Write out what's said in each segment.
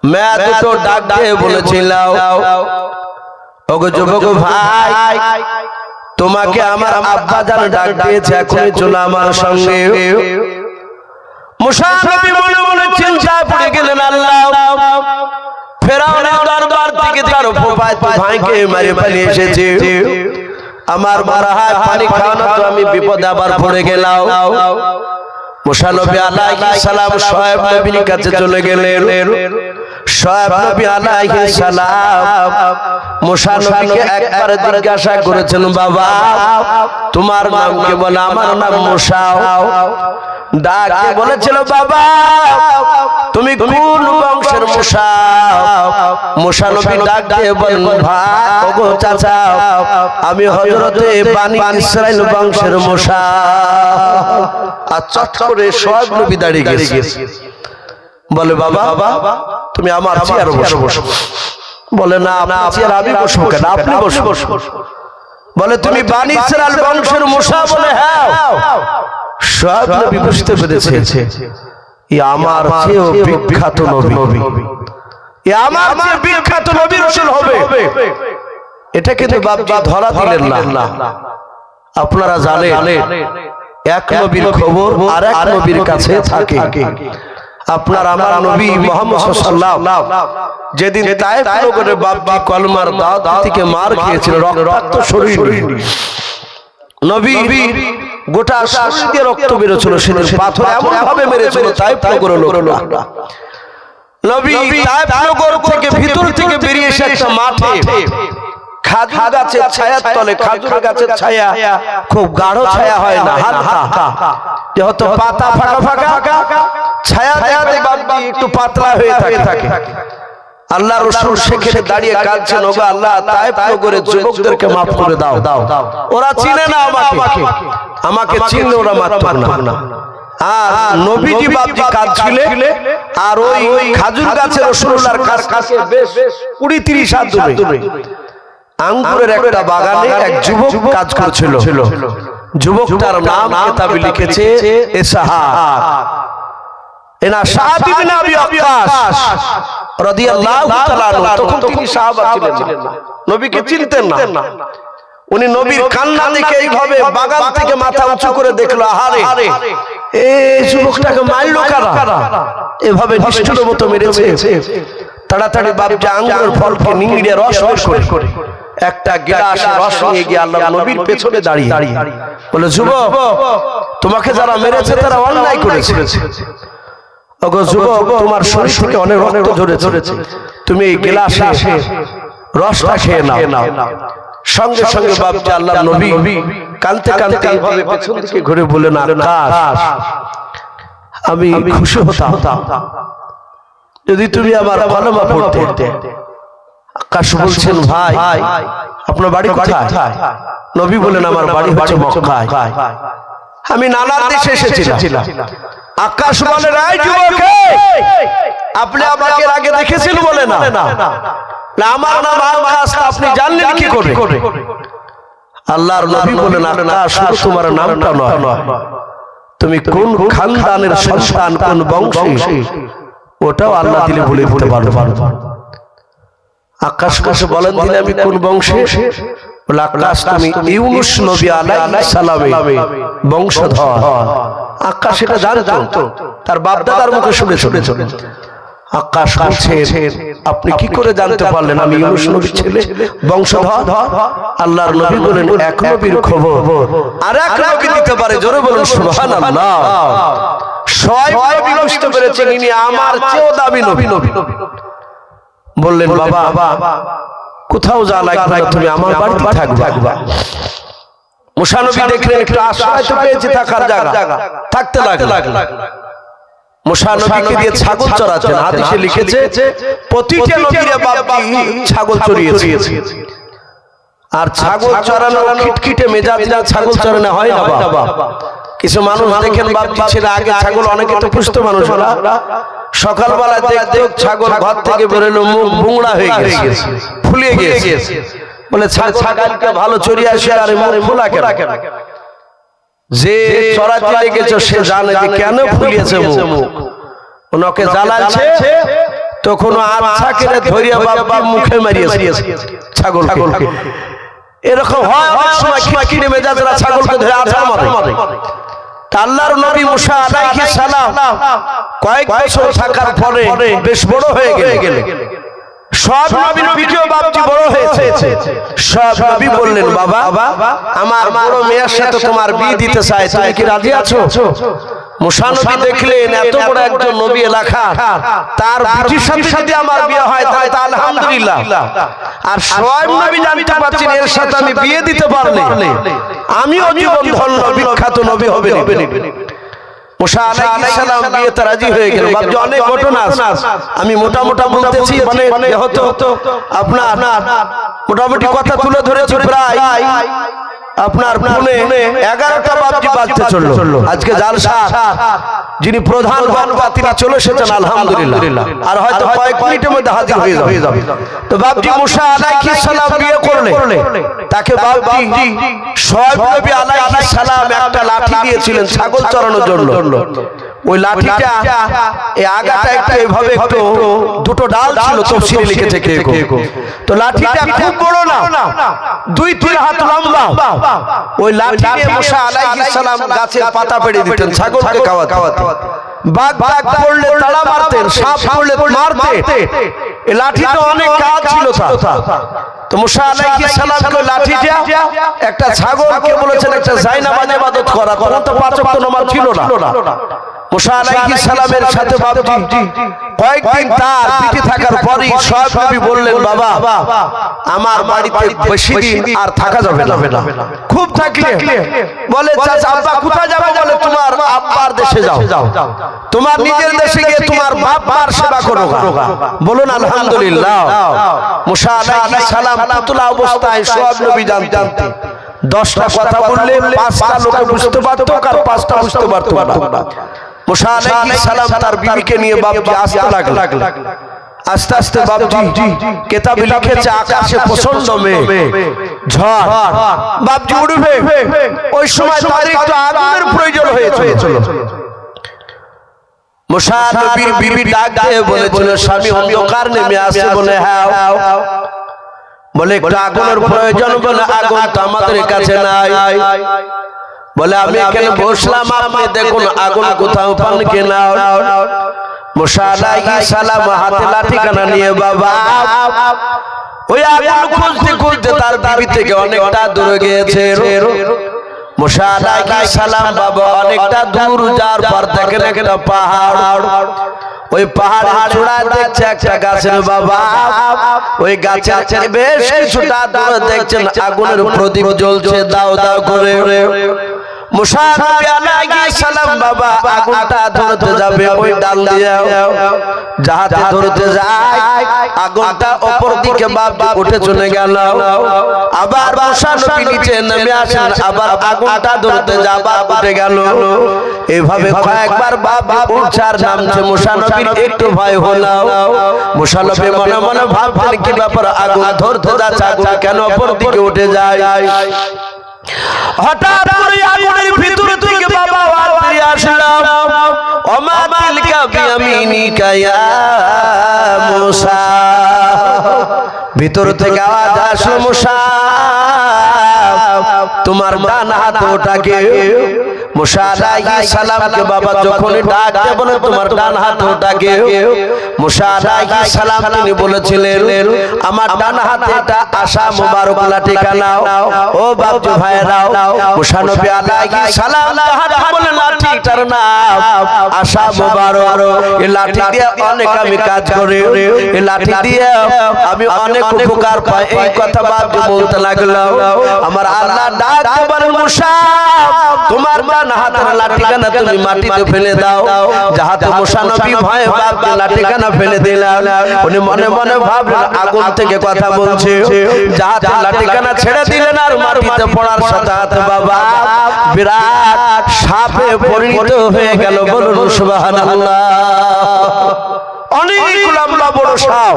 मैं দুটো ডাক দিয়ে বলেছিলাম, ওগো যুবক ভাই, তোমাকে আমার আব্বা জান ডাক দিয়েছে, এখনই চলো আমার সঙ্গে। মুসা নবী মনে মনে চিন্তায় পড়ে গেলেন, আল্লাহ, ফেরাউনের দরবার থেকে তার ফুফাতো ভাইকে মেরে পালিয়ে এসেছে, আমার মারা হয় পানি খাওয়ানো তো আমি বিপদে আবার পড়ে গেলাম। মুসা নবী আলাইহিস সালাম শুআয়ব নবীর কাছে চলে গেলেন। শুআয়ব নবী আলাইহিস সালাম মুসা নবীকে একবার জিজ্ঞাসা করেছেন, বাবা তোমার নাম কি? বলে, আমার নাম মুসা। ডাকে বলেছিল, বাবা তুমি কোন বংশের মুসা? মুসা নবী ডাক দিয়ে বলেন, ভাই ওগো চাচা, আমি হযরতে বানি ইসরাইল বংশের মুসা। আর চট করে শুআয়ব নবী দাঁড়িয়ে গেছে। বলে, বাবা তুমি আমার চেয়ারে বসো। বলে, না চেয়ার আমি বসবো কেন, আপনি বসুন। বলে, তুমি বানি ইসরাইল বংশের মুসা? বলে, হ্যাঁ। শুআয়ব নবী বুঝতে পেরেছে আমার চেয়েও বিখ্যাত নবী, আমার চেয়ে বিখ্যাত নবী রাসূল হবে। এটা কিন্তু বাপজি ধরা দিলেন না। আপনারা জানেন এক নবীর খবর আর এক নবীর কাছে থাকে। আপনার আমার নবী মুহাম্মদ সাল্লাল্লাহু আলাইহি ওয়াসাল্লাম যেদিন তায়েফ নগরে বাপজি কলমার দাওয়াত থেকে মার খেয়েছিল, রক্তাক্ত শরীর, নবী গোটা শরীর দিয়ে রক্ত বেরোছিল, সেদিন পাথর এমন ভাবে মেরেছিল তায়েফ নগরের লোকরা। নবী তায়েফ নগর থেকে ভিতর থেকে বেরিয়ে এসে একটা মাঠে খাজুর গাছের ছায়ার তলে, খাজুর গাছের ছায়া খুব গাঢ় ছায়া হয় না, হালকা যেহেতু পাতা ফাঁকা ফাঁকা ছায়া দেয়াতে বাপজি একটু পাতলা হয়ে থাকে। আল্লাহ রাসূল সেখানে দাঁড়িয়ে কাঁদছেন, ওগো আল্লাহ, তায়েফ নগরের যুবকদেরকে মাফ করে দাও, ওরা চিনে না আমাকে চিনলে ওরা মারতো না। আর নবীজি বাপজি কাঁদছিলেন, আর ওই খাজুর গাছের রাসূলুল্লাহর কাছে বেশ 20-30 হাত দূরে আঙ্গুরের একটা বাগানে এক যুবক কাজ করছিল। যুবকটার নাম কিতাবে লিখেছে ইসহাক। এনা সাহাব ইবনে আবি ওয়াক্কাস রাদিয়াল্লাহু তাআলা আনহু, তখন তিনি সাহাবা ছিলেন না, নবীকে চিনতেন না। উনি নবীর কান্না দেখে এইভাবে বাগান থেকে মাথা উঁচু করে দেখলো, আহারে এই যুবকটাকে মারলো কারা? এভাবে নিষ্ঠুর মতো মেরেছে। তাড়াতাড়ি বাপজি আঙ্গুরের ফলকে নিংড়ে রস বের করে একটা গ্লাসে রস নিয়ে গিয়ে আল্লাহর নবীর পেছনে দাঁড়িয়ে বলে, যুবক, তোমাকে যারা মেরেছে তারা অন্যায় করেছে। ওগো যুবক, তোমার শরীর থেকে অনেক রক্ত ঝরেছে, তুমি এই গ্লাসে রসটা খেয়ে নাও। সঙ্গে সঙ্গে বাপজি আল্লাহর নবী কাঁদতে কাঁদতে এইভাবে পেছন দিকে ঘুরে বলেন, আকাশ, আমি খুশি হতাম যদি তুমি আমার ভালোবাসা করতে। আকাশ বলছেন, ভাই আপনার বাড়ি কোথায়? নবী বলেন, আমার বাড়ি হচ্ছে মক্কায়, আমি নানার দেশে এসেছিলাম। আকাশ বলে, এই যুবক, আপনি আমাকে আগে দেখেছেন? বলে, না। আমার নাম আকাশ, আপনি জানলেন কি করে? আল্লাহর নবী বলেন, আকাশ, শুধু তোমার নামটা নয়, তুমি কোন খানদানের সন্তান, কোন বংশী, ওটাও আল্লাহ দিলে বলে দিতে পারবো। আকাশ কাছে বলেন দিলে আমি কোন বংশে? বলে, আকাশ, তুমি ইউনুস নবী আলাইহিস সালামের বংশধর। আকাশ এটা জানতো, তার বাপ দাদার মুখে শুনেছে। আকাশ বলছে, আপনি কি করে জানতে পারলেন আমি ইউনুস নবীর ছেলে, বংশধর? আল্লাহর নবী বলেন, এক নবীর খবর আর এক নবী দিতে পারে। জোরে বলুন সুবহানাল্লাহ। শুআয়ব নবী বুঝতে পেরেছেন ইনি আমার চেয়েও দামি নবী। বললেন, বাবা কোথাও যা লাগবে না, তুমি আমার বাড়িতে থাকবা। মুসা নবী দেখলেন একটু আশ্রয় তো পেয়েছে, থাকার জায়গা, থাকতে লাগলেন। মুসা নবীকে দিয়ে ছাগল চড়াচ্ছেন। হাদিসে লিখেছে প্রতিটা নবীর বাপজি ছাগল চড়িয়েছে। আর ছাগল চড়ানো খিটখিটে মেজাজ না, ছাগল চড়ানো হয় না বাবা। কিছু মানুষ দেখেন বাপজি ছেলে আগে ছাগল অনেকে তো পুষতো মানুষরা, সকালবেলা দেখতে ছাগল ঘর থেকে বেরোলো, মুখ বুংড়া হয়ে গেছে, ফুলিয়ে গিয়েছে। বলে, ছাগলকে ভালো চড়িয়ে আসে, আর মুখ ফোলা কেন? যে চড়াতে গেছে সে জানে যে কেন ফুলিয়েছে মুখ। ওনাকে জ্বালাচ্ছে তখন আচ্ছা করে ধরিয়া বাবা মুখে মারিয়েছে ছাগলকে। এরকম হয় অনেক সময় খিটখিটে মেজাজরা ছাগলকে ধরে আছাড় মারে। আল্লাহর নবী মুসা আলাইহিস সালাম কয়েক বছর থাকার পরে বেশ বড় হয়ে গেলেন। সব নবীর ভিডিও বাপজি বড় হয়েছে। সব নবী বললেন, বাবা আমার বড় মেয়ের সাথে তোমার বিয়ে দিতে চাই, তুমি কি রাজি আছো? মুসা নবী দেখলেন এত বড় একজন নবী এলাকা, তার বিটির সাথে আমার বিয়ে হয়, তাহলে তো আলহামদুলিল্লাহ। আর সব নবী জানতে পারছেন এর সাথে আমি বিয়ে দিতে পারলে আমিও জীবন ধন্য বিখ্যাত নবী হবে। মুসা আলাইহিস সালাম বিয়েতে রাজি হয়ে গেলেন। বাপজি অনেক ঘটনা আমি মোটা বলতেছি, মানে যেহেতু আপনার মোটামুটি কথা তুলে ধরেছি, প্রায় আপনার ফোনে 11টা বাপজি বাজতে চললো। আজকে জালসা যিনি প্রধান বানবা তিনি চলে এসেছেন আলহামদুলিল্লাহ, আর হয়তো কয়েক মিনিটের মধ্যে হাজির হয়ে যাবে। তো বাপজি মুসা আলাইহিস সালাম বিয়ে করলে তাকে বাপজি শুআয়ব নবী আলাইহিস সালাম একটা লাঠি দিয়েছিলেন ছাগল চড়ানোর জন্য। ওই লাঠিটা এই আগাটা একটু এভাবে একটু দুটো ডাল ছিল, তফসিরে লিখেছে কেউ। তো লাঠিটা খুব বড় না, 2-3 হাত লম্বা। ওই লাঠি দিয়ে মুসা আলাইহিস সালাম গাছের পাতা পেড়ে দিতেন ছাগলকে খাওয়াতে। বাঘ পড়লে তাড়া মারতেন, সাপ পড়লে মারতেন। এই লাঠিটা অনেক কাজ ছিল তার। তো মুসা আলাইহিস সালামকে লাঠিটা একটা ছাগলকে বলেছেন একটা জায়নামাজ ইবাদত করা, তখন তো 5 ওয়াক্ত নামাজ ছিল না। মুসা আলাইহিস সালামের সাথে বাপজি কয়েকদিন তার পিঠে থাকার পরই সব নবী বললেন, বাবা আমার বাড়িতে বেশি দিন আর থাকা যাবে না, খুব থাকলে বলে চাচা আব্বা কোথায় যাবে? বলে তোমার আব্বার দেশে যাও, তোমার নিজের দেশে গিয়ে তোমার বাপ মার সেবা করো। বলুন আলহামদুলিল্লাহ। মুসা আলাইহিস সালাম পুতলা অবস্থায় সব নবী জানতেন 10টা কথা বললে 5টা লোক বুঝতে পারতো, আর 5টা বুঝতে পারতো না। মুসা আলাইহিস সালাম তার বিবিকে নিয়ে বাপজি আসতে লাগলেন। আস্তে আস্তে বাপজি কিতাবে লিখেছে আকাশে প্রচন্ড মেঘ, ঝড়, বাপজি উঠবে। ওই সময় তার একটু আগুনের প্রয়োজন হয়েছিল। মুসা নবীর বিবি ডাক দিয়ে বলেছিল, স্বামী অন্ধকার নেমে আসছে। বলে হ্যাঁ। বলে একটু আগুনের প্রয়োজন? বলে আগুন তো আমাদের কাছে নাই। বলে আমি এখানে বসলাম, আপনি দেখুন আগুন কোথাও পান কিনা। মুসা আলাইহিস সালাম হাতে লাঠিখানা নিয়ে বাবা ওই আগুন খুঁজতে তার বিবি থেকে অনেকটা দূরে গিয়েছে। মুসা আলাইহিস সালাম বাবা অনেকটা দূর যাওয়ার পর দেখেন একটা পাহাড়। ওই পাহাড়ের চূড়ায় দেখছে একটা গাছের বাবা, ওই গাছের বেশ কিছুটা দূরে দেখছেন আগুনের প্রদীপ জ্বলছে দাও দাও করে। মুসা আলাইহিস সালাম বাবা আগুনটা ধরতে যাবে ওই ডাল দিয়ে, যাহাতে ধরতে যায় আগুনটা অপর দিকে বাবা উঠে চলে গেল। আবার মুসা নবী নিচে নেমে আসেন, আবার আগুনটা ধরতে যাবা উঠে গেল। এইভাবে কয়েকবার বাবা উঠার নামছে। মুসা নবীর একটু ভয় হলো। মুসা নবী মনে মনে ভাবতেন কি ব্যাপার, আগুন ধরতে যাচ্ছে, আগুন কেন অপর দিকে উঠে যায়? হঠাৎ করে আগুনের ভিতর থেকে বাবা আওয়াজ দিয়ে আসলাম, ওমা তিলকা বিয়ামিনিকা ইয়া মুসা। ভিতর থেকে আওয়াজ আসলো, মুসা তোমার ডান হাত ওটাকে। মুসা আলাইহিস সালামকে বাবা যখন ডাক দিয়ে বলে তোমার ডান হাত ওটাকে, মুসা আলাইহিস সালাম তিনি বলেছিলেন আমার ডান হাতে এটা আশা মোবারক লাঠিকা নাও। ও বাপজি ভাইরাও, মুসা নবী আলাইহিস সালাম হাত বলে লাঠিটার নাম আশা মোবারক। এই লাঠি দিয়ে অনেক আমি কাজ করি, এই লাঠি দিয়ে আমি অনেক উপকার পাই। এই কথা বাপজি বলতে লাগলো। আমার আল্লাহ ডাক দিয়ে বলেন, মুসা তোমার ডান হাতের লাঠিখানা তুমি মাটিতে ফেলে দাও। যাহাতে মুসা নবী ভয়ে বাপজি লাঠিখানা ফেলে দিলেন। উনি মনে মনে ভাবলেন আগুন থেকে কথা বলছে, যাহাতে লাঠিখানা ছেড়ে দিলেন। আর মাটিতে পড়ার সাথে সাথে বাবা বিরাট সাপে পরিণত হয়ে গেল। বলুন সুবহানাল্লাহ। অনেক লম্বা বড় সাপ,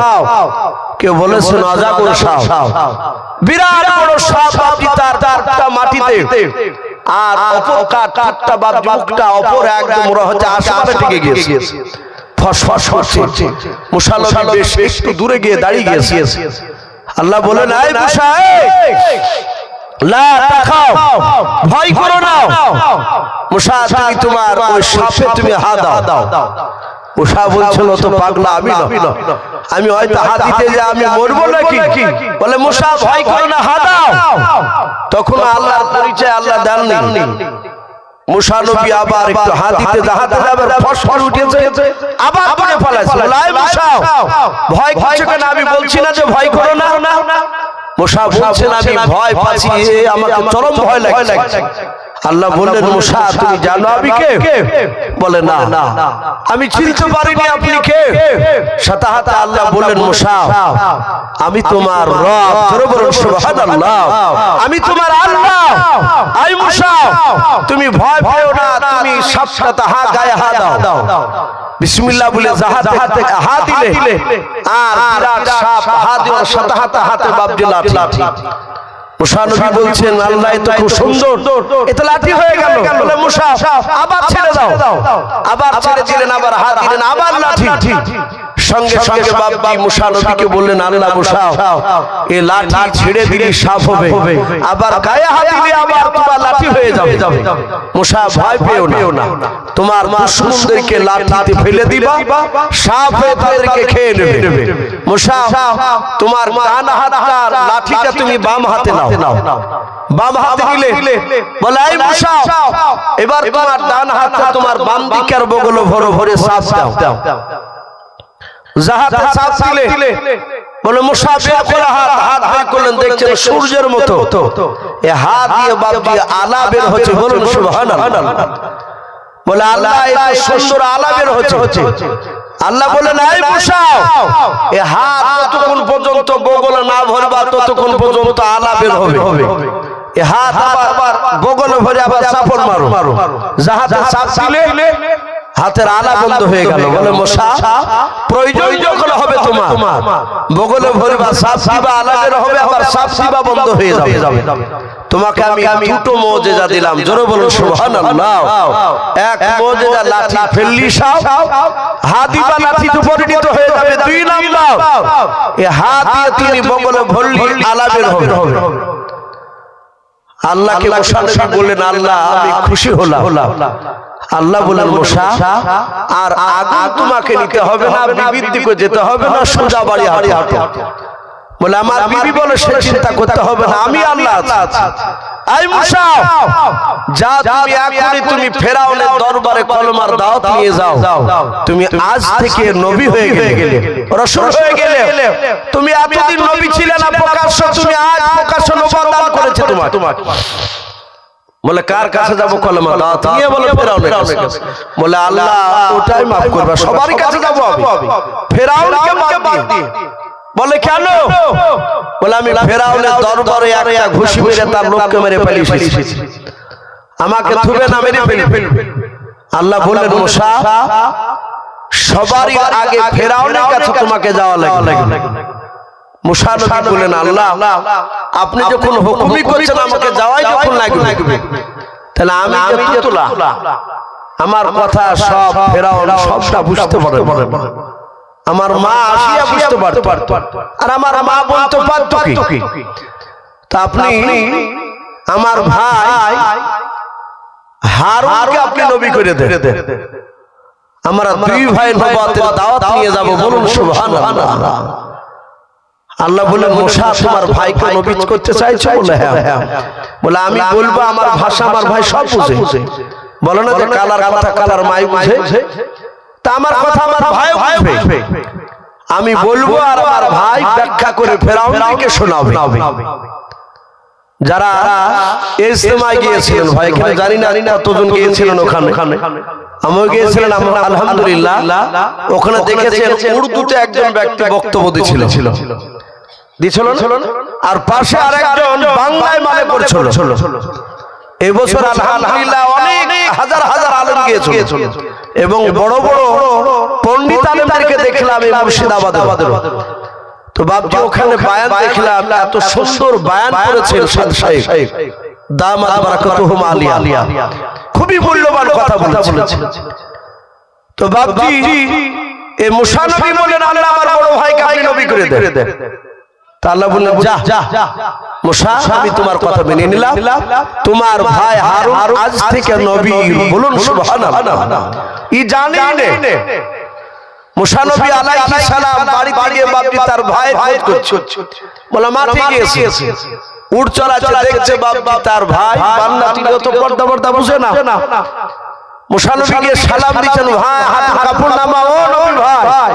কেউ বলেছেন অজাগর সাপ, বিরাট বড় সাপ। তার মাটিতে আর অপর কাঠটা বা মুখটা অপর একদম হচ্ছে আসমানে টিকে গিয়েছে। ফসফস করছে। মুসা নবী বেশ একটু দূরে গিয়ে দাঁড়িয়ে গিয়েছে। আল্লাহ বলেন, এই মুসা, লা তাখাও, ভয় করো না। মুসা, তুমি তোমার ওই সাপে তুমি হাত দাও। মুসা বলছিল, তো পাগলা আমি না, আমি হয়তো হাত দিতে যে আমি মরবো নাকি? বলে, মুসা ভয় করো না, হাত দাও। তখন আল্লাহর পরিচয় আল্লাহ দেননি। মুসা নবী আবার একটু হাত দিতে যাবে, ফসফস উঠেছে, আবার পড়ে ফেলেছে। লাই মুসা, ভয় করছো কেন? আমি বলছি না যে ভয় করো না। মুসা বলছেন, আমি ভয় পাচ্ছি, আমাকে চরম ভয় লাগছে। আল্লাহ বললেন, মুসা তুমি জানো আমি কে? বলে, না আমি চিনতে পারিনি আপনি কে। সাথে সাথে আল্লাহ বললেন, মুসা আমি তোমার রব। জোরে বলুন সুবহানাল্লাহ। আমি তোমার আল্লাহ। আই মুসা, তুমি ভয় পেও না, তুমি সাতটা হাত গায়ে হাত দাও, বিসমিল্লাহ বলে হাতে হাত দিলে আর বিরাট সাপ হাত দেওয়ার সাথে সাথে হাতে বাপজি লাঠি। মুসা নবী বলছেন, আল্লাহ এত খুব সুন্দর, এটা লাঠি হয়ে গেল। বলে, মুসা আবার ছেড়ে দাও। আবার ছেড়ে দিলেন, আবার হাত দিলেন, আবার লাঠি। সঙ্গে সঙ্গে বাপজি মুসা নবীকে বললেন, আল্লাহ মুসা এই লাঠি ছেড়ে দিলে সাপ হবে, আবার গায়ে হাত দিলে আবার তোমার লাঠি হয়ে যাবে। মুসা ভয় পেও না, তোমার দুশমনদেরকে লাঠিতে ফেলে দিবা, সাপ হয়ে তাদেরকে খেয়ে নেবে। মুসা তোমার ডান হাতটার লাঠিটা তুমি বাম হাতে নাও। বাম হাতে নিলে বলে, এই মুসা এবার তোমার ডান হাতে তোমার বাম দিকের বগল ভরে সাপ দাও। জাহাতে সাপ দিলে বলে, মুসা বের করে হাত বের করলেন, দেখছেন সূর্যের মতো এই হাত দিয়ে বাপজি আলা বের হচ্ছে। বলুন সুবহানাল্লাহ। বলে, আল্লাহ এত সুন্দর আলা বের হচ্ছে। আল্লাহ বলেন, এই মুসা এই হাত যতক্ষণ পর্যন্ত বগলে না ভরবা ততক্ষণ পর্যন্ত আলা বের হবে। এই হাত আবার বগলে ভরে আবার চাপড় মারো। জাহাতে চাপ দিলে হাতের আলা বন্ধ হয়ে গেল। বলে, মুসা প্রয়োজন যখন হবে তোমার বগলে ভরবা, সাপ দিবা, আলা বের হবে, আবার সাপ দিবা বন্ধ হয়ে যাবে। তোমাকে আমি দুটো মুজিজা দিলাম। জোরে বলুন সুবহানাল্লাহ। এক মুজিজা, লাঠি ফেললি সাপ, হাত দিবা লাঠিতে পরিণত হয়ে যাবে। দুই নাম্বার, এই হাত দিয়ে তুমি বগলে ভরলি, আলা বের হবে। আল্লাহকে মুসা নবী বললেন, আল্লাহ আমি খুশি হলাম। আল্লাহ বলেন, মুসা আর আগুন তোমাকে নিতে হবে না, বিবির দিকে যেতে হবে না, সোজা বাড়ি হাঁটো। বলে, আমার বিবি বলে সে চিন্তা করতে হবে না, আমি আল্লাহ আছি। আই মুসা যা, তুমি এখনই তুমি ফেরাউনের দরবারে কলমার দাওয়াত নিয়ে যাও। তুমি আজ থেকে নবী হয়ে গেলে, রাসূল হয়ে গেলে। তুমি এতদিন নবী ছিলে না প্রকাশ্য, তুমি আজ প্রকাশ্য নবুয়ত দান করেছে তোমাকে। বলে, কার কাছে যাব? কলমা দাওয়াত নিয়ে। বলে, ফেরাউনের কাছে। বলে, আল্লাহ ওটাই maaf করবে, সবার কাছে যাব আমি, ফেরাউনকে বাদ দিয়ে। বলে, কেন? বলে, আমি ফেরাউনের দরবারে একটা ঘুষি মেরে তার লোককে মেরে ফেলেছি, আমাকে থুবে না মেরে ফেলবে। আল্লাহ বললেন, মুসা সবারই আগে ফেরাউনের কাছে তোমাকে যাওয়া লাগবে। মুসা নবী বলেন, আল্লাহ আপনি যখন হুকুমই করছেন আমাকে যাওয়াই যখন লাগবে, তাহলে আমি যে তুলা আমার কথা সব ফেরাউন সবটা বুঝতে পারে, আমার মা আসিয়া বুঝতে পারত, আর আমার মা বলতে পারত কি? তা আপনি আমার ভাই হারুনকে আপনি নবী করে দেন, আমরা দুই ভাই নবুয়তের দাওয়াত নিয়ে যাব। বলুন সুবহানাল্লাহ। আল্লাহ বলে, মুসা তোমার ভাইকে নবী করতে চাইছো? বলে, হ্যাঁ। বলে, আমি বলবো আমার ভাষা আমার ভাই সব বুঝে। বলে না যে কালার কথা কালার মাই বুঝে, তা আমার কথা আমার ভাই বুঝবে। আমি বলবো আর আমার ভাই ব্যাখ্যা করে ফেরাউনকে শোনাবে। যারা ইজতেমায় গিয়েছিলেন, ভাই এখানে জানি না কতজন গিয়েছিলেন ওখানে, আমিও গিয়েছিলাম। আলহামদুলিল্লাহ ওখানে দেখেছেন উর্দুতে একজন ব্যক্তি বক্তব্য দিছিল, আর পাশে আরেকজন বাংলায় মানে করছিল। এই বছর আলহামদুলিল্লাহ অনেক হাজার হাজার আলেম গিয়েছিল এবং বড় বড় পণ্ডিত আলেমদেরকে দেখলাম এই মুর্শিদাবাদের। তো বাপজি ওখানে বায়ান দেখলাম, এত সুন্দর বায়ান করেছেন শাইখ দামাত বারাকাতুহুম আলিয়া, খুবই মূল্যবান কথা বলেছেন। তো বাপজি এই মুসা নবী বলেন আল্লাহ আমার বড় ভাইকে আপনি নবী করে দেন। তা আল্লাহ বললেন যা মুসা আমি তোমার কথা মেনে নিলাম, তোমার ভাই হারুন আজ থেকে নবী। বলুন সুবহানাল্লাহ। ই জানি নে মুসা নবী আলাইহিস সালাম বাড়ি থেকে বাপজি তার ভাই খোঁজ করছে, বলা মাঠে গিয়েছে, উট চলাচল দেখছে বাপজি তার ভাই বান্নাটিও তো পর্দা পর্দা বুঝে না। মুসা নবী গিয়ে সালাম দিচ্ছেন, ভাই হাত কাপড় নামাও ও নবী ভাই।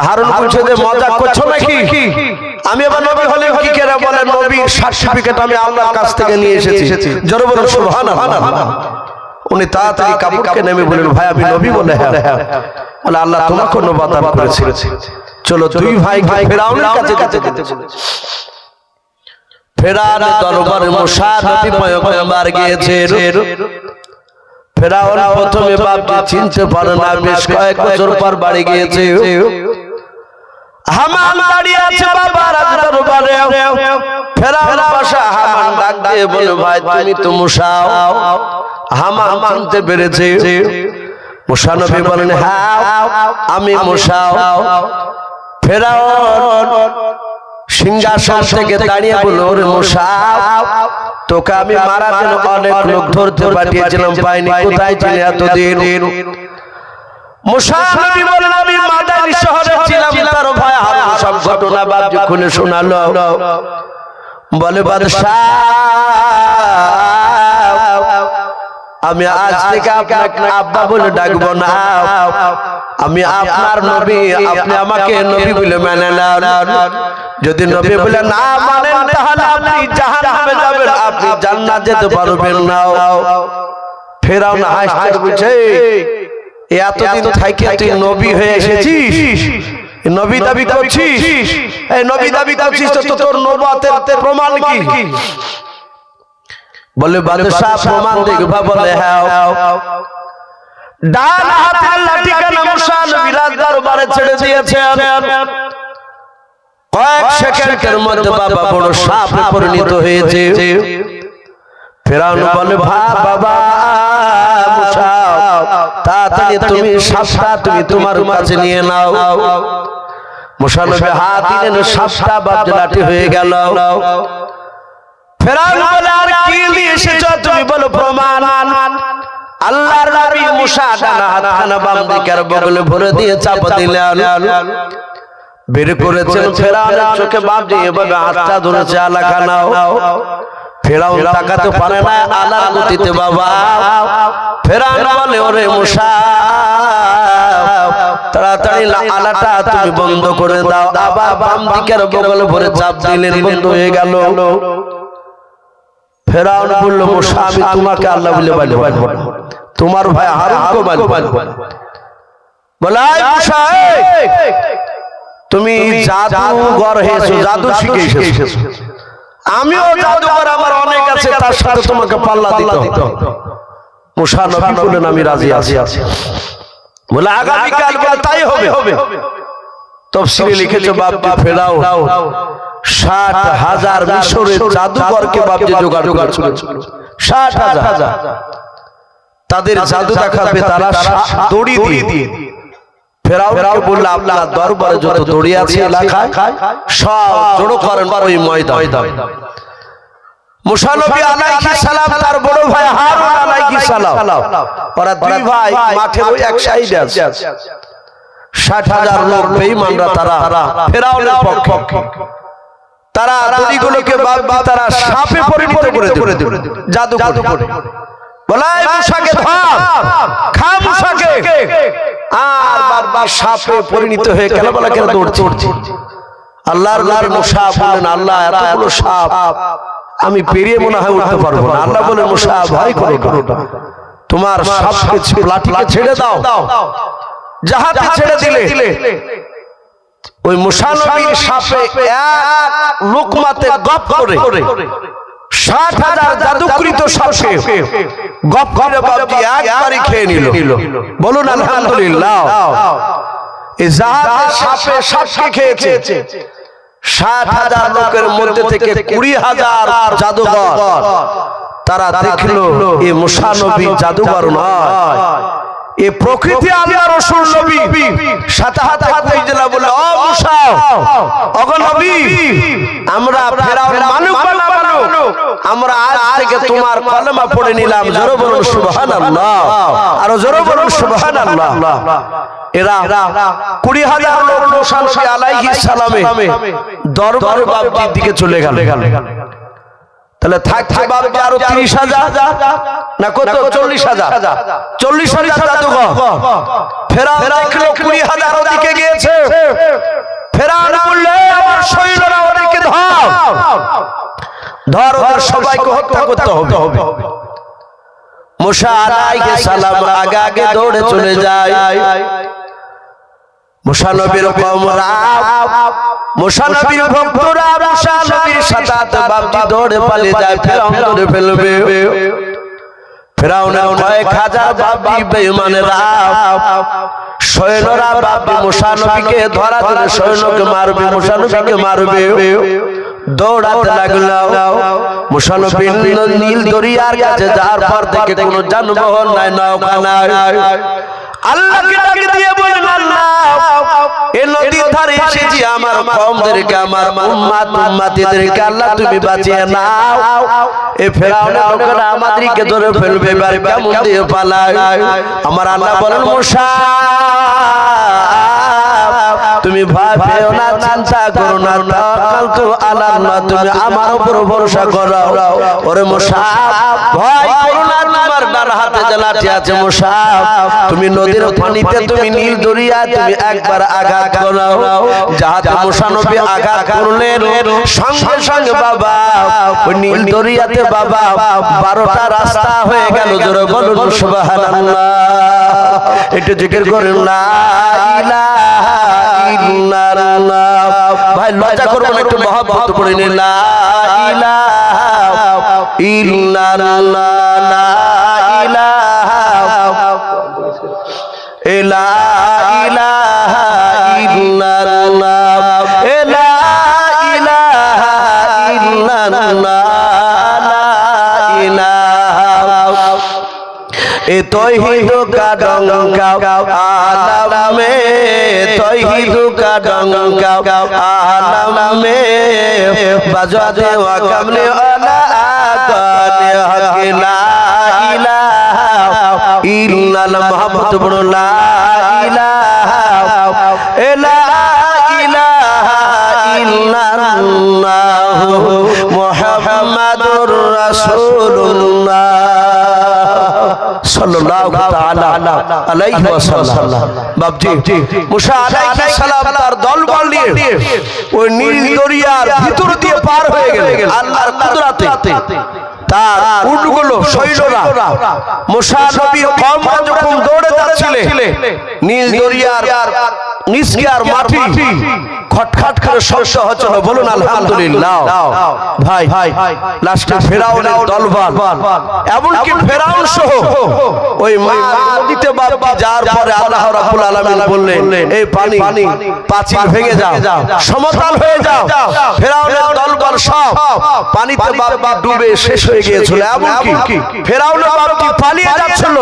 হারুন বলছে যে মজা করছো নাকি, আমি আবার নবী হলে কি করে বলেন নবী সার্টিফিকেট আমি আল্লাহর কাছ থেকে নিয়ে এসেছি। জোরে বলুন সুবহানাল্লাহ। উনি তাড়াতাড়ি কাপড়কে নেমে বলেন ভাই আমি নবী বলে হ্যাঁ। বলে আল্লাহ তোমাকে নবুয়ত দান করেছে, চলো দুই ভাই ফেরাউনের কাছে যেতে বলেছে। ফেরাউনের দরবারে মুসা নবী পয়গম্বর গিয়েছেন। ফেরাউন প্রথমে বাপজি চিনতে পারে না, বেশ কয়েক বছর পর বাড়ি গিয়েছে। হামান দাঁড়িয়ে আছে বাবার দরবারে। ফেরাউন বাসা হামান ডাক দিয়ে বলে ভাই তুমি তো মুসা। হামান চিনতে পেরেছে। মুসা নবী বলেন হ্যাঁ আমি মুসা। ফেরাউন সিংহাসন থেকে দাঁড়িয়ে বলল ওরে মুসা তোকে আমি মারার জন্য অনেক লোক ধরতে পাঠিয়েছিলাম, পাইনি, কোথায় ছিলে এতদিন? মুসা নবী বলেন আমি মাদানী শহরে ছিলাম, তার ভাই হারুন সব ঘটনা বাপজি খুলে শোনালো। বলে বাদশা আমি আজ থেকে আপনাকে আব্বা বলে ডাকবো না, আমি আপনার নবী, আপনি আমাকে নবী বলে মেনে নেন। যদি নবী বলে না মানেন তাহলে আপনি জাহান্নামে যাবেন, আপনি জান্নাত যেতে পারবেন না। ফেরাউন হাসতে বলছে এতদিন থেকে তুই নবী হয়ে এসেছিস, নবী দাবি করছিস, এই নবী দাবি করছিস তো তোর নবুয়তের প্রমাণ কি? বলে বাদশা প্রমাণ দেখবা? বলে হ্যাঁ। ডান হাতের লাঠিখানা মুসা নবীর দরবারে ছেড়ে দিয়েছেন। কয়েক সেকেন্ডের মধ্যে বাবা বড় সাপে পরিণত হয়েছে। ফেরাউন বলে বাবা মুসা তাড়াতাড়ি তুমি সাপটা তুমি তোমার কাছে নিয়ে নাও। মুসা নবী হাত দিলেন, সাপটা বাপজি লাঠি হয়ে গেল। ফেরাউন বলে আর কি নিয়ে এসেছো তুমি? বলো প্রমাণ। আল্লাহর নবী মুসা ডানা হাতখানা বাম দিকের বগলে ভরে দিয়ে চাপা দিলেন, বের করেছেন। ফেরাউনের চোখে বাপজি এভাবে হাতটা ধরেছে, আলাকা নাও। ফেরাউন তাকাতে পারে না আলার গতিতে বাবা। ফেরাউন বলে ওরে মুসা তাড়াতাড়ি আলাটা তুমি বন্ধ করে দাও। আবার বাম দিকের বগলে ভরে চাপ দিলেন, বন্ধ হয়ে গেল। ফেরাউন বলল মুসা আমি তোমাকে আল্লাহ বলে বলবো, তোমার ভাই হারুনকে বলবো। বলে মুসা তুমি জাদুঘর হয়েছো, জাদু শিখে এসেছো। আমিও জাদুঘর আমার অনেক আছে, তার সাথে তোমাকে পাল্লা দিতে হবে। মুসা নবী বলেন আমি রাজি আছি। বলে আগামীকাল বলে তাই হবে। তাফসীরে লিখেছে বাপজি ফেরাউন 60,000 মিশরের জাদুকরকে বাপজি জোগাড় করেছিল। 60,000 তাদের জাদু দেখাবে, তারা দড়ি দিয়ে। ফেরাউনকে বলল আপনার দরবারে যত দড়ি আছে এলাকায় সব জড়ো করেন ওই ময়দানে। মুসা নবী আলাইহিস সালাম তার বড় ভাই হারুন আলাইহিস সালাম ওরা দুই ভাই মাঠে ওই এক সাইডে আছে। 60,000 লোক বেঈমানরা তারা ফেরাউনের পক্ষে। তারা দড়িগুলোকে তারা সাপে পরিণত করে দিল, জাদু করে। বলাই মুসাকে ধর, খা মুসাকে। আর বারবার সাপে পরিণত হয়ে কেন বলা কেন দৌড়ছে। আল্লাহর মুসা বলেন আল্লাহ এতগুলো সাপ আমি পেরিয়ে মনে হয় উঠতে পারবো না। আল্লাহ বলে মুসা ভয় করো না, তোমার সাপকে লাঠিকে ছেড়ে দাও। জাহাজে ছেড়ে দিলে ওই মুসা নবীর সাপে এক লুকমাতে গপ করে 60,000 জাদুকৃত সাপে গপ করে বাপজি একবারই খেয়ে নিল। বলুন আলহামদুলিল্লাহ। এই জাহাজের সাপে সাপকে খেয়েছে। 60,000 লোকের মধ্যে থেকে 20,000 জাদুঘর তারা দেখলো এই মুসা নবী জাদুঘর নয়, এই প্রকৃতি আল্লাহ রাসূল নবী সাথে হাতে কই দিলা বলে ও মুসা ওগো নবী আমরা ফেরাউন মানুক বানাবো আমরা আজ থেকে তোমার কলেমা পড়ে নিলাম জোরে বলুন সুবহানাল্লাহ আর জোরে বলুন সুবহানাল্লাহ এরা ২০,০০০ লোক মুসা নবী আলাইহিস সালামে দরবার বাবজির দিকে চলে গেল তাহলে থাকছে বাবজি আরো ৩০,০০০ না কত ৪০,০০০ ৪০,০০০ জাদুঘর ফেরাউন দেখলো ২০,০০০ ওদিকে গিয়েছে ফেরাউন বললে আমার সৈন্যরা ওদিকে ধর ওদের সবাইকে হত্যা করতে হবে মুসা আলাইহিস সালাম আগে আগে দৌড়ে চলে যায় মুসা নবীর কওমরা মুসা নবীর ভক্তরা মুসা নবীর সাথে বাবজি দৌড়ে পালিয়ে যায় ফেরাউন ধরে ফেলবে ফেরাউনের কয়েক হাজার বাবজি বেঈমানেরা সৈন্যরা বাবজি মুসা নবীকে ধরা ধরে সৈন্যকে মারবে মুসা নবীকে মারবে দৌড়াতে লাগলো মুসা নবী নীল দরিয়ার কাছে যাওয়ার পর থেকে কোনো যানবাহন নাই নৌকা নাই আল্লাহকে ডাক দিয়ে বলেন আল্লাহ এই নদীর ধারে এসেছি আমার কওমদেরকে আমার উম্মতিদেরকে আল্লাহ তুমি বাঁচিয়ে নাও এই ফেরাউনের লোকেরা আমাদেরকে ধরে ফেলবে এবার কেমন দিয়ে পালায় আমার আল্লাহ বলেন মুসা তুমি ভয় পেও না চিন্তা করো না তাওয়াক্কালতু আলাল্লাহ তুমি আমার উপর ভরসা করো ওরে মুসা ভয় করো না তোমার ডান হাতে যে লাঠি আছে মুসা তুমি নদীর পানিতে তুমি নীল দরিয়া তুমি একবার আঘাত করো যাহাতে মুসা নবী আঘাত করলেন সঙ্গে সঙ্গে বাবা ওই নীল দরিয়াতে বাবা 12টা রাস্তা হয়ে গেল জোরে বলুন সুবহানাল্লাহ একটু জিকির করেন লা ইলাহা ইল্লাল্লাহ ভাই লজ্জা করবেন একটু মহব্বত করে নিন লা ইলাহা ইল্লাল্লাহ লা ইলাহা লা ইলাহা ইল্লাল্লাহ লা ইলাহা ইল্লাল্লাহ লা ইলাহা এ তৌহিদ কা ডঙ্কা আলম মে তৌহিদ কা ডঙ্কা আলম মে বাজা দে ওয়া কামলে আলা আকানে হক লা ইলাহা ইল্লাল্লাহ মুহাম্মদ বলো লা ইলাহা লা ইলাহা ইল্লাল্লাহ মুহাম্মাদুর রাসূলুল্লাহ সাল্লাল্লাহু তাআলা আলাইহি ওয়াসাল্লাম বাবজি মুসা আলাইহিস সালাম তার দলবল নিয়ে ওই নীল দরিয়ার ভিতর দিয়ে পার হয়ে গেলেন আল্লাহর কুদরতে তার উটগুলো সৈন্যরা মুসা নবীর কওমরা যখন দৌড়ে যাচ্ছিলেন নীল দরিয়ার নিচকে আর মাটি খটখট করে শব্দ হচ্ছিল বলুন আলহামদুলিল্লাহ ভাই লাস্টে ফেরাউনের দলবল এমনকি ফেরাউন সহ ওই নদীতে বাবা যাওয়ার পরে আল্লাহ রাব্বুল আলামিন বললেন এই পানি পাঁচিল ভেঙে যাও সমতল হয়ে যাও ফেরাউনের দলবল সব পানিতে বাবা ডুবে শেষ হয়ে গিয়েছিল এমনকি ফেরাউনের বাবা পালিয়ে যাচ্ছিল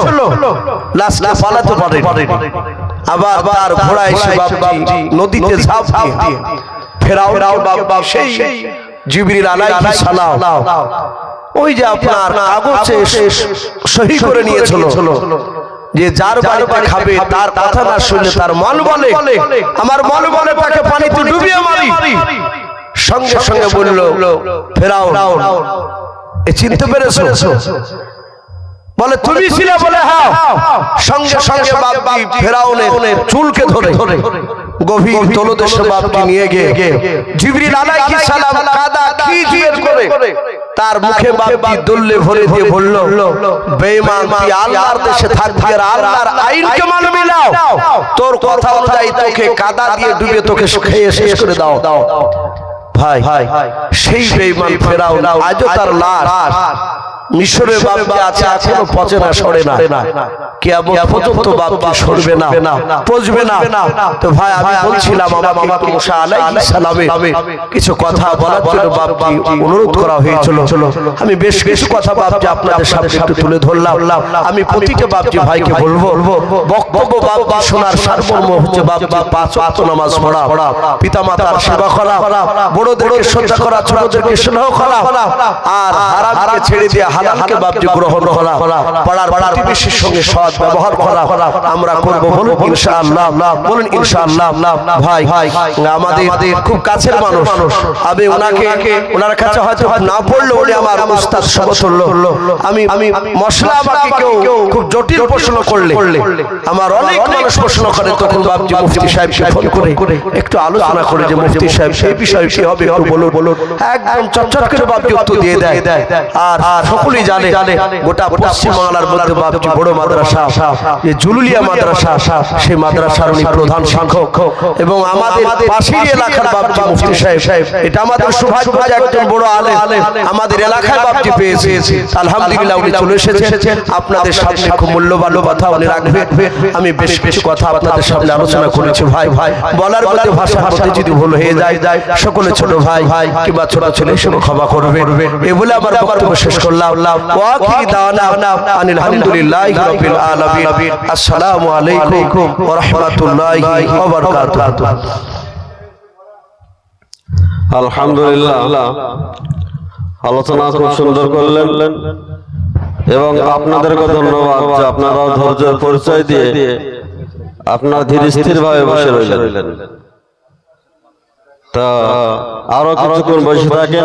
লাস্টে পালাতে পারেনি আবার তার ঘোড়া এসে বাবজি নদীতে ঝাঁপ দিয়ে ফেরাউন বাবা সেই জিবরিল আলাইহিস সালাম ওই যে আপনার কাগজে সহি করে নিয়েছিল যে যার বাড়িতে খাবে তার কথা না শুনলে তার মন বলে আমার মন বলে তাকে পানিতে ডুবিয়ে মারি সঙ্গে সঙ্গে বলল ফেরাউন এ চিনতে পেরেছো বলে তুমি ছিলে বলে হ্যাঁ সঙ্গে সঙ্গে বাবজি ফেরাউনের চুলকে ধরে গভীর তলদেশে বাবজি নিয়ে গিয়ে জিবরিল আলাইহিস সালাম কাদা খিজির করে তার মুখে বাবজি দল্লে ভরে দিয়ে বলল বেঈমান তুই আল্লাহর দেশে থাকবি আর আল্লাহর আইনকে মানবি না তোর কথা অনুযায়ী তোকে কাদা দিয়ে ডুবিয়ে তোকে খেয়ে শেষ করে দাও ভাই সেই বেঈমান ফেরাউন আজও তার লাশ মিশরে বাপজি আছে, এখনো পচে না, সরে না, কিয়ামত পর্যন্ত বাপজি সরবে না, পচবে না। তো ভাই আমি বলছিলাম আমাকে মুসা আলাইহিস সালামে কিছু কথা বলার জন্য বাপজি অনুরোধ করা হয়েছিল। আমি বেশ কিছু কথা বাপজি আপনাদের সামনে একটু তুলে ধরলাম। আমি প্রতিটা বাপজি ভাইকে বলবো, বক্তব্য বাপজি শোনার সারমর্ম হচ্ছে বাপজি 5 ওয়াক্ত নামাজ পড়া, পিতামাতার সেবা করা, বড়দেরকে শ্রদ্ধা করা, ছোটদেরকে স্নেহ করা, আর হারামকে ছেড়ে দিয়ে হালালকে বাপজি গ্রহণ করা, পাড়ার প্রতিবেশীর সঙ্গে সৎ ব্যবহার করা আমরা করব। বলুন ইনশাআল্লাহ, বলুন ইনশাআল্লাহ। ভাই আমাদের খুব কাছের মানুষ, আমি ওনার কাছে হয়তো না পড়লে উনি আমার উস্তাদ সমতুল্য। আমি মশলা আমাকে কেউ খুব জটিল প্রশ্ন করলে, আমার অনেক মানুষ প্রশ্ন করে, তখন বাপজি মুফতি সাহেবকে ফোন করে একটু আলোচনা করে যে মুফতি সাহেব সেই বিষয়ে কি হবে একটু বলুন। একদম চটচট করে বাপজি উত্তর দিয়ে দেয়। আর সকলেই জানে গোটা পশ্চিম বাংলার মধ্যে বাপজি বড় মাদ্রাসা যে জুলুলিয়া মাদ্রাসা, সেই মাদ্রাসার উনি প্রধান শিক্ষক, এবং আমাদের পাশের এলাকার বাপজি মুফতি সাহেব, এটা আমাদের সৌভাগ্য যে একজন বড় আলেম আমাদের এলাকায় বাপজি পেয়েছে। আলহামদুলিল্লাহ উনি চলে এসেছেন আপনাদের সামনে, খুব মূল্যবান কথা উনি রাখবেন। আমি বেশ কিছু কথা আপনাদের সামনে আলোচনা করেছি। ভাই বলার মধ্যে ভাষার মধ্যে যদি ভুল হয়ে যায়, সকলে ছোট ভাই কিংবা ছোট ছেলে সব ক্ষমা করবে, এই বলে আমার বক্তব্য শেষ করলাম। ওয়া আখিরি দাওয়ানা আনিল হামদুলিল্লাহি রাব্বিল আলামিন। আসসালামু আলাইকুম ওয়া রাহমাতুল্লাহি ওয়া বারাকাতুহু। আলহামদুলিল্লাহ, আলোচনা খুব সুন্দর করলেন এবং আপনাদেরকে ধন্যবাদ যে আপনারাও ধৈর্যের পরিচয় দিয়ে আপনারা ধীর স্থির ভাবে বসে রইলেন। তা আরো কিছুক্ষণ বসে থাকেন,